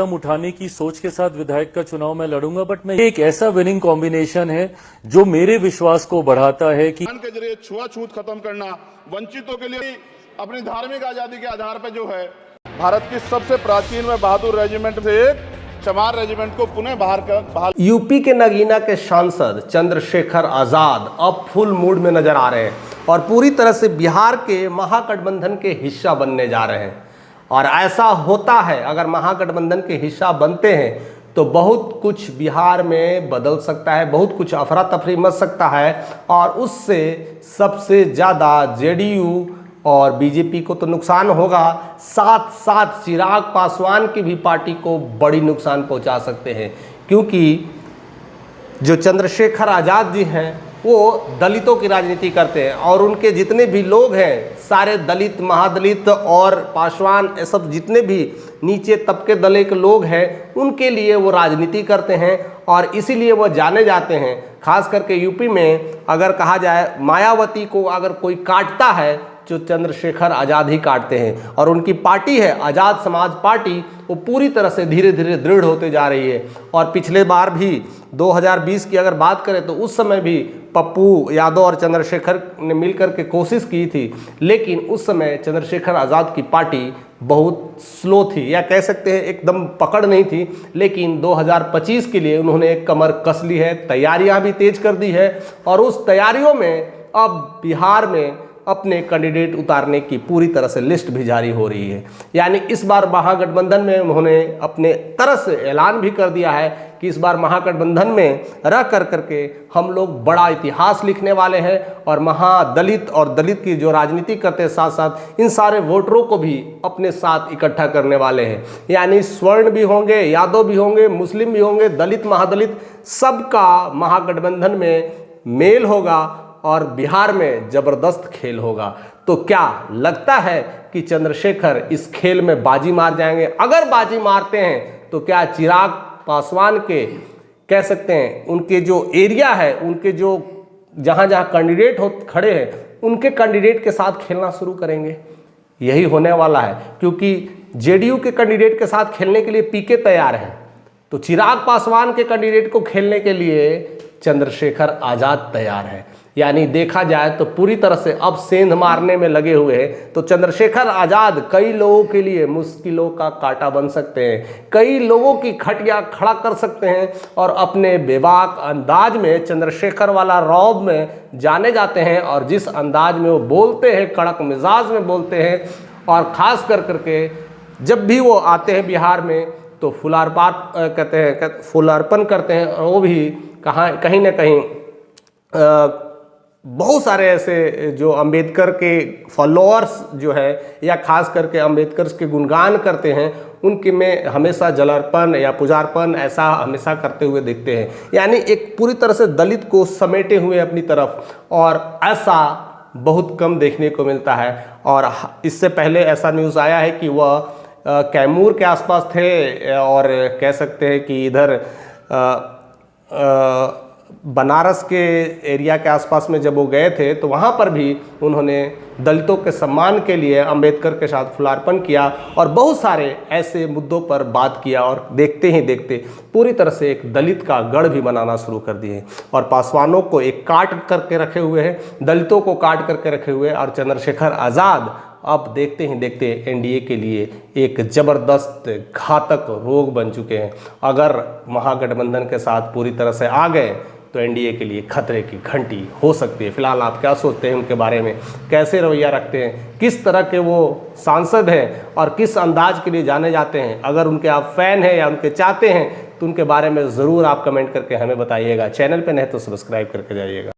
कदम उठाने की सोच के साथ विधायक का चुनाव मैं लड़ूंगा, बट मैं एक ऐसा विनिंग कॉम्बिनेशन है जो मेरे विश्वास को बढ़ाता है कि के जरिए छुआछूत खत्म करना, वंचितों के लिए अपनी धार्मिक आजादी के आधार पर जो है भारत की सबसे प्राचीन व बहादुर रेजिमेंट से एक चमार रेजिमेंट को पुनः बहाल। यूपी के नगीना के सांसद चंद्रशेखर आजाद अब फुल मूड में नजर आ रहे हैं और पूरी तरह से बिहार के महागठबंधन के हिस्सा बनने जा रहे हैं। और ऐसा होता है, अगर महागठबंधन के हिस्सा बनते हैं तो बहुत कुछ बिहार में बदल सकता है, बहुत कुछ अफरा तफरी मच सकता है और उससे सबसे ज़्यादा जेडीयू और बीजेपी को तो नुकसान होगा, साथ साथ चिराग पासवान की भी पार्टी को बड़ी नुकसान पहुंचा सकते हैं। क्योंकि जो चंद्रशेखर आज़ाद जी हैं वो दलितों की राजनीति करते हैं और उनके जितने भी लोग हैं सारे दलित, महादलित और पासवान, ये सब जितने भी नीचे तबके दले के लोग हैं उनके लिए वो राजनीति करते हैं और इसीलिए वो जाने जाते हैं। खास करके यूपी में अगर कहा जाए मायावती को अगर कोई काटता है जो चंद्रशेखर आज़ाद ही काटते हैं और उनकी पार्टी है आज़ाद समाज पार्टी, वो पूरी तरह से धीरे धीरे दृढ़ होते जा रही है। और पिछले बार भी 2020 की अगर बात करें तो उस समय भी पप्पू यादव और चंद्रशेखर ने मिलकर के कोशिश की थी, लेकिन उस समय चंद्रशेखर आज़ाद की पार्टी बहुत स्लो थी या कह सकते हैं एकदम पकड़ नहीं थी। लेकिन 2025 के लिए उन्होंने एक कमर कस ली है, तैयारियां भी तेज कर दी है और उस तैयारियों में अब बिहार में अपने कैंडिडेट उतारने की पूरी तरह से लिस्ट भी जारी हो रही है। यानी इस बार महागठबंधन में उन्होंने अपने तरह से ऐलान भी कर दिया है कि इस बार महागठबंधन में रह कर करके हम लोग बड़ा इतिहास लिखने वाले हैं और महादलित और दलित की जो राजनीति करते हैं साथ साथ इन सारे वोटरों को भी अपने साथ इकट्ठा करने वाले हैं। यानी स्वर्ण भी होंगे, यादव भी होंगे, मुस्लिम भी होंगे, दलित महादलित सबका महागठबंधन में मेल होगा और बिहार में जबरदस्त खेल होगा। तो क्या लगता है कि चंद्रशेखर इस खेल में बाजी मार जाएंगे? अगर बाजी मारते हैं तो क्या चिराग पासवान के कह सकते हैं उनके जो एरिया है, उनके जो जहां जहां कैंडिडेट खड़े हैं उनके कैंडिडेट के साथ खेलना शुरू करेंगे? यही होने वाला है, क्योंकि जेडीयू के कैंडिडेट के साथ खेलने के लिए पीके तैयार है, तो चिराग पासवान के कैंडिडेट को खेलने के लिए चंद्रशेखर आज़ाद तैयार है। यानी देखा जाए तो पूरी तरह से अब सेंध मारने में लगे हुए हैं। तो चंद्रशेखर आज़ाद कई लोगों के लिए मुश्किलों का कांटा बन सकते हैं, कई लोगों की खटिया खड़ा कर सकते हैं और अपने बेबाक अंदाज में चंद्रशेखर वाला रौब में जाने जाते हैं। और जिस अंदाज में वो बोलते हैं, कड़क मिजाज में बोलते हैं और ख़ास कर करके जब भी वो आते हैं बिहार में तो फुलार्पण करते हैं और वो भी कहीं ना कहीं बहुत सारे ऐसे जो अंबेडकर के फॉलोअर्स जो है या खास करके अंबेडकर के गुणगान करते हैं उनके में हमेशा जलार्पण या पूजार्पण ऐसा हमेशा करते हुए दिखते हैं। यानी एक पूरी तरह से दलित को समेटे हुए अपनी तरफ, और ऐसा बहुत कम देखने को मिलता है। और इससे पहले ऐसा न्यूज़ आया है कि वह कैमूर के आसपास थे और कह सकते हैं कि इधर बनारस के एरिया के आसपास में जब वो गए थे तो वहाँ पर भी उन्होंने दलितों के सम्मान के लिए अंबेडकर के साथ फुलार्पण किया और बहुत सारे ऐसे मुद्दों पर बात किया और देखते ही देखते पूरी तरह से एक दलित का गढ़ भी बनाना शुरू कर दिए और पासवानों को एक काट करके रखे हुए हैं, दलितों को काट करके रखे हुए और चंद्रशेखर आज़ाद अब देखते ही देखते एनडीए के लिए एक ज़बरदस्त घातक रोग बन चुके हैं। अगर महागठबंधन के साथ पूरी तरह से आ गए तो एनडीए के लिए खतरे की घंटी हो सकती है। फिलहाल आप क्या सोचते हैं उनके बारे में, कैसे रवैया रखते हैं, किस तरह के वो सांसद हैं और किस अंदाज के लिए जाने जाते हैं? अगर उनके आप फ़ैन हैं या उनके चाहते हैं तो उनके बारे में ज़रूर आप कमेंट करके हमें बताइएगा। चैनल पे नहीं तो सब्सक्राइब करके जाइएगा।